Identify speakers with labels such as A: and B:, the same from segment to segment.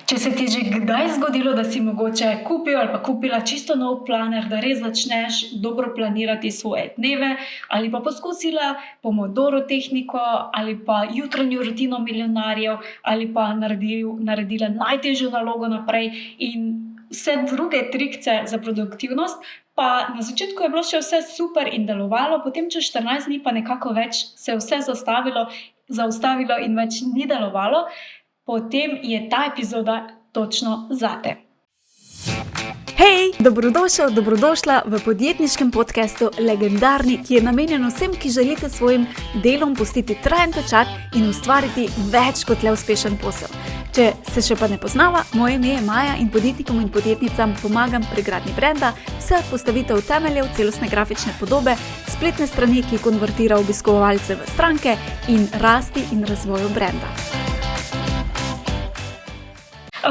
A: Če se ti že kdaj zgodilo, da si mogoče kupil ali pa kupila čisto nov planer, da res začneš dobro planirati svoje dneve, ali pa poskusila Pomodoro tehniko, ali pa jutranjo rutino milijonarjev, ali pa naredila najtežjo nalogo naprej in vse druge trikce za produktivnost, pa na začetku je bilo še vse super in delovalo, potem čez 14 dni pa nekako več se je vse zaustavilo in več ni delovalo, potem je ta epizoda točno zate.
B: Hej, dobrodošla v podjetniškem podcastu Legendarni, ki je namenjen vsem, ki želite svojim delom pustiti trajen pečat in ustvariti več kot le uspešen posel. Če se še pa ne poznava, moje ime je Maja in podjetnikom in podjetnicam pomagam pri gradnji brenda, vse od postavitev temeljev celostne grafične podobe, spletne strani, ki konvertira obiskovalce v stranke in rasti in razvoju brenda.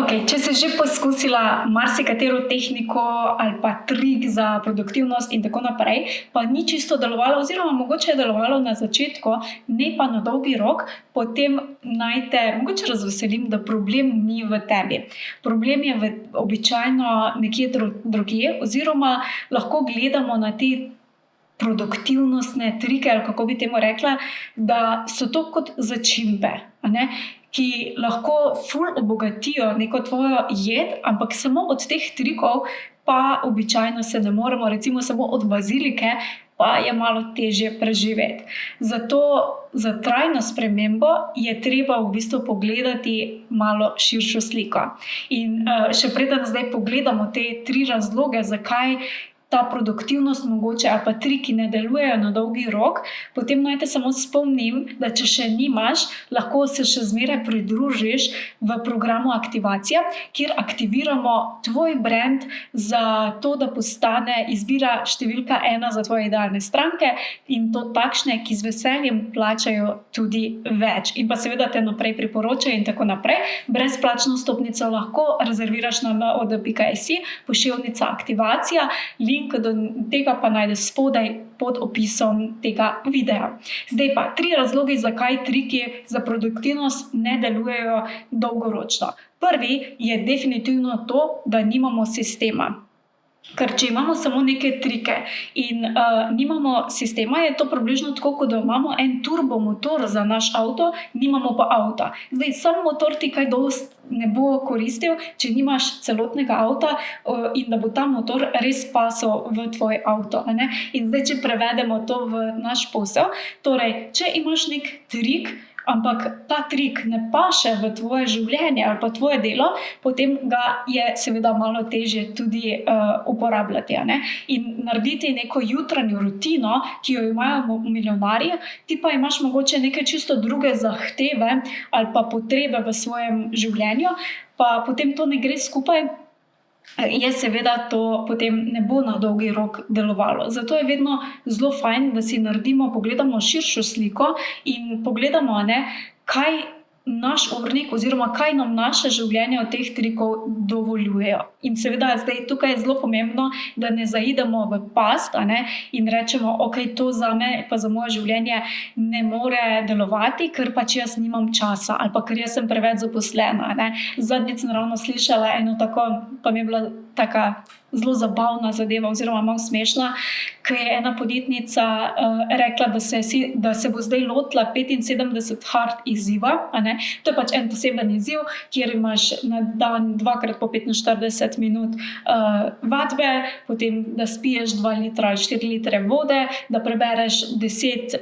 A: Če si že poskusila marsikatero tehniko ali pa trik za produktivnost in tako naprej, pa ni čisto delovalo oziroma mogoče je delovalo na začetku, ne pa na dolgi rok, potem naj te mogoče razveselim, da problem ni v tebi. Problem je običajno nekje drugje oziroma lahko gledamo na te produktivnostne trike, ali kako bi temu rekla, da so to kot začimbe, ki lahko ful obogatijo neko tvojo jed, ampak samo od teh trikov pa običajno se ne moremo, recimo samo od bazilike, pa je malo težje preživeti. Zato za trajno spremembo je treba v bistvu pogledati malo širšo sliko. In še preden zdaj pogledamo te 3 razloge, zakaj ta produktivnost mogoče ali pa triki ne delujejo na dolgi rok, potem naj te samo spomnim, da če še nimaš, lahko se še zmeraj pridružiš v programu Aktivacija, kjer aktiviramo tvoj brand za to, da postane izbira številka 1 za tvoje idealne stranke in to takšne, ki z veseljem plačajo tudi več. In pa seveda te naprej priporočajo in tako naprej. Brezplačno vstopnico lahko rezerviraš na mod.si, pošiljnica Aktivacija, link do tega pa najdeš spodaj pod opisom tega videa. Zdaj pa 3 razlogi, zakaj triki za produktivnost ne delujejo dolgoročno. Prvi je definitivno to, da nimamo sistema. Ker če imamo samo neke trike in nimamo sistema, je to približno tako, kot da imamo en turbomotor za naš avto, nimamo pa avta. Zdaj, sam motor ti kaj dosti ne bo koristil, če nimaš celotnega avta in da bo ta motor res pasal v tvoj avto. In zdaj, če prevedemo to v naš posel, torej, če imaš nek trik, ampak ta trik ne paše v tvoje življenje ali pa tvoje delo, potem ga je seveda malo težje tudi uporabljati. In narediti neko jutranjo rutino, ki jo imajo milijonarji, ti pa imaš mogoče neke čisto druge zahteve ali pa potrebe v svojem življenju, pa potem to ne gre skupaj, je seveda to potem ne bo na dolgi rok delovalo. Zato je vedno zelo fajn, da si pogledamo širšo sliko in pogledamo, kaj naš urnik oziroma kaj nam naše življenje od teh trikov dovoljujejo. In seveda zdaj tukaj je zelo pomembno, da ne zaidemo v past in rečemo, to zame pa za moje življenje ne more delovati, ker pač jaz nimam časa ali pa ker jaz sem preveč zaposlena. Zadnjič sem ravno slišala eno tako, pa mi je bila taka zelo zabavna zadeva oziroma malo smešna, ko je ena podjetnica rekla, da se bo zdaj lotila 75 hard izziva. To je pač en poseben izziv, kjer imaš na dan 2x po 45 minut vadbe, potem da spiješ 2 litra ali 4 litre vode, da prebereš 10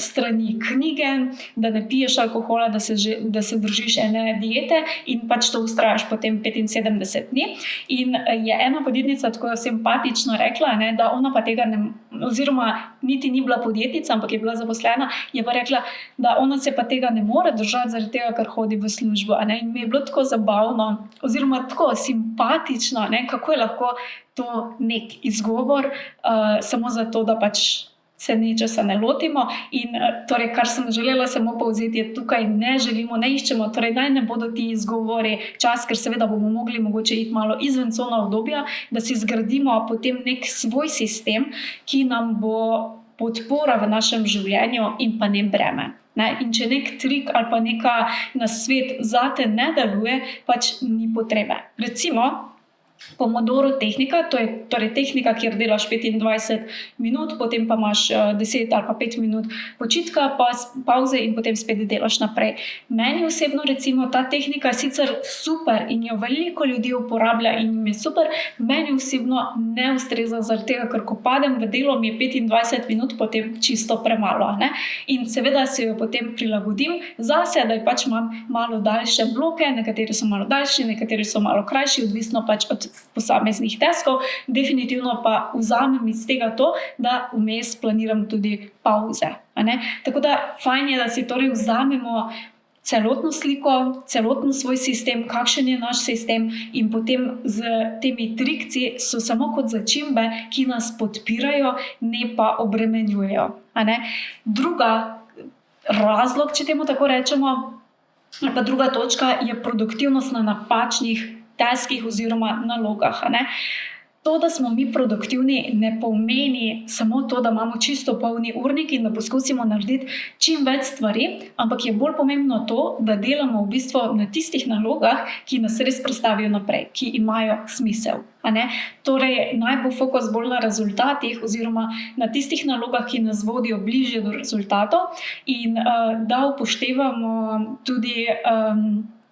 A: strani knjige, da ne piješ alkohola, da se držiš ene diete in pač to vztrajaš potem 75 dni. In je ena podjetnica tako simpatično rekla, da ona pa tega oziroma niti ni bila podjetnica, ampak je bila zaposlena, je pa rekla, da ona se pa tega ne more držati zaradi tega, ker hodi v službo. In mi je bilo tako zabavno oziroma tako simpatično, kako je lahko to nek izgovor samo zato, da pač se nečesa ne lotimo. In torej, kar sem želela samo povzeti, je tukaj ne iščemo, torej naj ne bodo ti izgovori čas, ker seveda bomo mogli mogoče iti malo izven cona obdobja, da si zgradimo potem nek svoj sistem, ki nam bo podpora v našem življenju in pa ne breme. Ne? In če nek trik ali pa neka nasvet zate ne deluje, pač ni potrebe. Recimo, Pomodoro tehnika, to je torej tehnika, kjer delaš 25 minut, potem pa imaš 10 ali pa 5 minut počitka, pa pauze in potem spet delaš naprej. Meni osebno recimo ta tehnika je sicer super in jo veliko ljudi uporablja in mi je super, meni osebno ne ustreza zaradi tega, ker ko padem v delo, mi je 25 minut potem čisto premalo. Ne? In seveda se jo potem prilagodim zase, da pač imam malo daljše bloke, nekateri so malo daljši, nekateri so malo krajši, odvisno pač od posameznih taskov, definitivno pa vzamem iz tega to, da vmes planiram tudi pauze. Tako da fajn je, da si torej vzamemo celotno sliko, celoten svoj sistem, kakšen je naš sistem in potem z temi trikci so samo kot začimbe, ki nas podpirajo, ne pa obremenjujejo. Druga razlog, če temu tako rečemo, pa druga točka je produktivnost na napačnih taskih oziroma nalogah. To, da smo mi produktivni, ne pomeni samo to, da imamo čisto polni urnik in da poskusimo narediti čim več stvari, ampak je bolj pomembno to, da delamo v bistvu na tistih nalogah, ki nas res prestavijo naprej, ki imajo smisel. Torej, naj bo fokus bolj na rezultatih oziroma na tistih nalogah, ki nas vodijo bližje do rezultatov in da upoštevamo tudi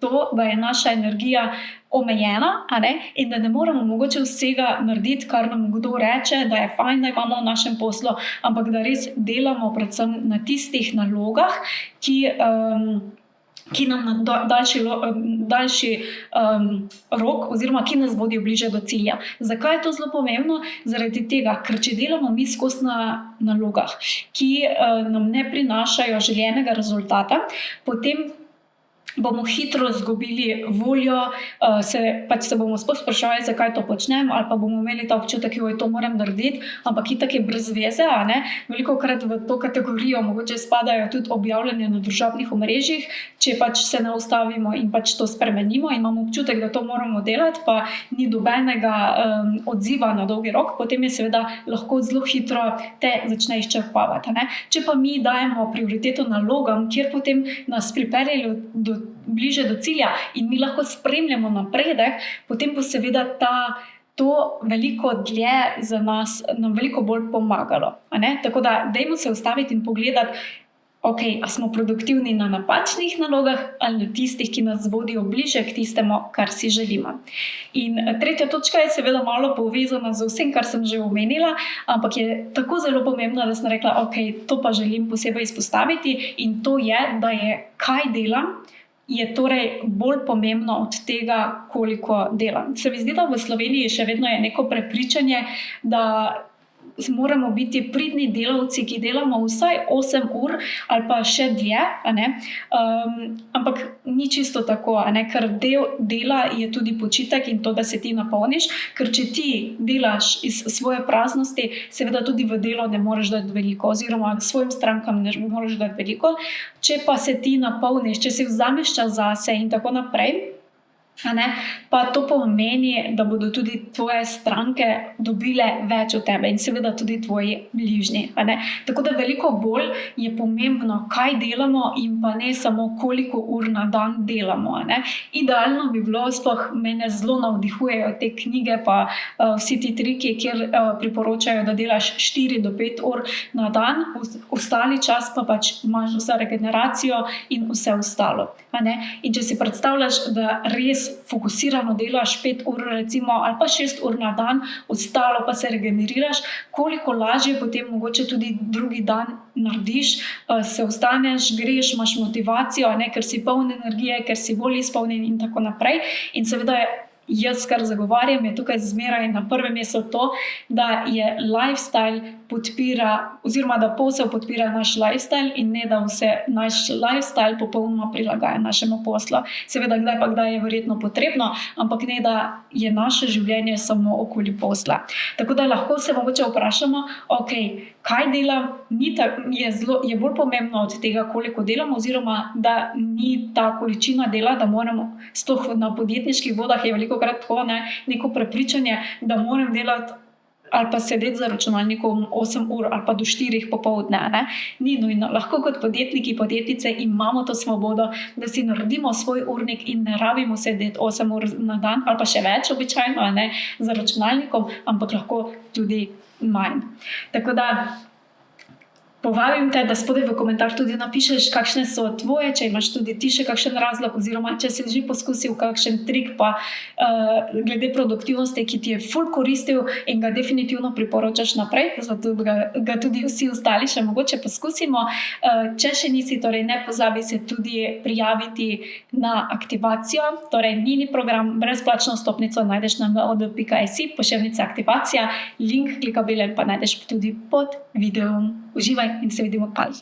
A: to, da je naša energija omejena in da ne moremo mogoče vsega narediti, kar nam kdo reče, da je fajn, da imamo v našem poslu, ampak da res delamo predvsem na tistih nalogah, ki nam na daljši rok oziroma ki nas vodijo bliže do cilja. Zakaj je to zelo pomembno? Zaradi tega, ker če delamo mi skozi na nalogah, ki nam ne prinašajo željenega rezultata, potem bomo hitro izgubili voljo, se bomo sploh spraševali, zakaj to počnem, ali pa bomo imeli ta občutek, da to moram narediti, ampak itak je brez veze. Velikokrat v to kategorijo mogoče spadajo tudi objavljanje na družabnih omrežjih, če se ne ustavimo in to spremenimo in imamo občutek, da to moramo delati, pa ni nobenega odziva na dolgi rok, potem je seveda lahko zelo hitro te začne izčrpavati. Če pa mi dajemo prioriteto nalogam, kjer potem nas pripeljejo bliže do cilja in mi lahko spremljamo napredek, potem bo seveda to veliko dlje za nas, nam veliko bolj pomagalo. Tako da dajmo se ustaviti in pogledati, a smo produktivni na napačnih nalogah ali na tistih, ki nas vodijo bliže k tistemu, kar si želimo. In tretja točka je seveda malo povezana z vsem, kar sem že omenila, ampak je tako zelo pomembno, da sem rekla, to pa želim posebej izpostaviti in to je, da je kaj delam, je torej bolj pomembno od tega, koliko delam. Se mi zdi, da v Sloveniji še vedno je neko prepričanje, da moramo biti pridni delavci, ki delamo vsaj 8 ur ali pa še dlje, ampak ni čisto tako, ker del dela je tudi počitek in to, da se ti napolniš, ker če ti delaš iz svoje praznosti, seveda tudi v delo ne moreš dati veliko oziroma svojim strankam ne moreš dati veliko, če pa se ti napolniš, če si vzameš čas zase in tako naprej, pa to pomeni, da bodo tudi tvoje stranke dobile več od tebe in seveda tudi tvoji bližnji. Tako da veliko bolj je pomembno, kaj delamo in pa ne samo koliko ur na dan delamo. Idealno bi bilo, sploh mene zelo navdihujejo te knjige pa vsi ti triki, kjer priporočajo, da delaš 4 do 5 ur na dan, ostali čas pa imaš za regeneracijo in vse ostalo. In če si predstavljaš, da res fokusirano delaš 5 ur recimo, ali pa 6 ur na dan, ostalo pa se regeneriraš, koliko lažje potem mogoče tudi drugi dan narediš, se vstaneš, greš, imaš motivacijo, ker si poln energije, ker si bolj izpolnjen in tako naprej. In seveda jaz, kar zagovarjam, je tukaj zmeraj na prvem mestu to, da je lifestyle podpira, oziroma da posel podpira naš lifestyle in ne da vse naš lifestyle popolnoma prilagaja našemu poslu. Seveda kdaj pa kdaj je verjetno potrebno, ampak ne da je naše življenje samo okoli posla. Tako da lahko se mogoče vprašamo, kaj delam, je bolj pomembno od tega, koliko delam, oziroma da ni ta količina dela, da moramo, sploh na podjetniških vodah je velikokrat tako neko prepričanje, da moram delati ali pa sedeti za računalnikom 8 ur ali pa do 4 popoldne. Ne? Ni nujno. Lahko kot podjetniki, podjetnice imamo to svobodo, da si naredimo svoj urnik in ne rabimo sedeti 8 ur na dan ali pa še več običajno, ne, za računalnikom, ampak lahko tudi manj. Tako da povabim te, da spodaj v komentar tudi napišeš, kakšne so tvoje, če imaš tudi ti še kakšen razlog, oziroma če si že poskusil kakšen trik pa glede produktivnosti, ki ti je ful koristil in ga definitivno priporočaš naprej, zato ga tudi vsi ostali še mogoče poskusimo. Če še nisi, torej ne pozabi se tudi prijaviti na aktivacijo, torej mini program, brezplačno vstopnico najdeš na mod.si, pošiljnica aktivacija, link klikabilen pa najdeš tudi pod videom. Uživaj in se vidimo kmalu.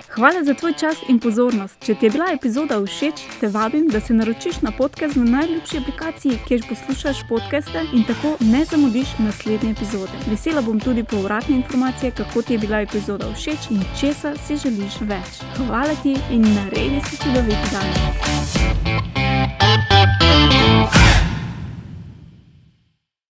B: Hvala za tvoj čas in pozornost. Če ti je bila epizoda všeč, te vabim, da se naročiš na podcast na najljubši aplikaciji, kjer poslušaš podcaste in tako ne zamudiš naslednje epizode. Vesela bom tudi povratne informacije, kako ti je bila epizoda všeč in česa si želiš več. Hvala ti in naredi si čudovit dan.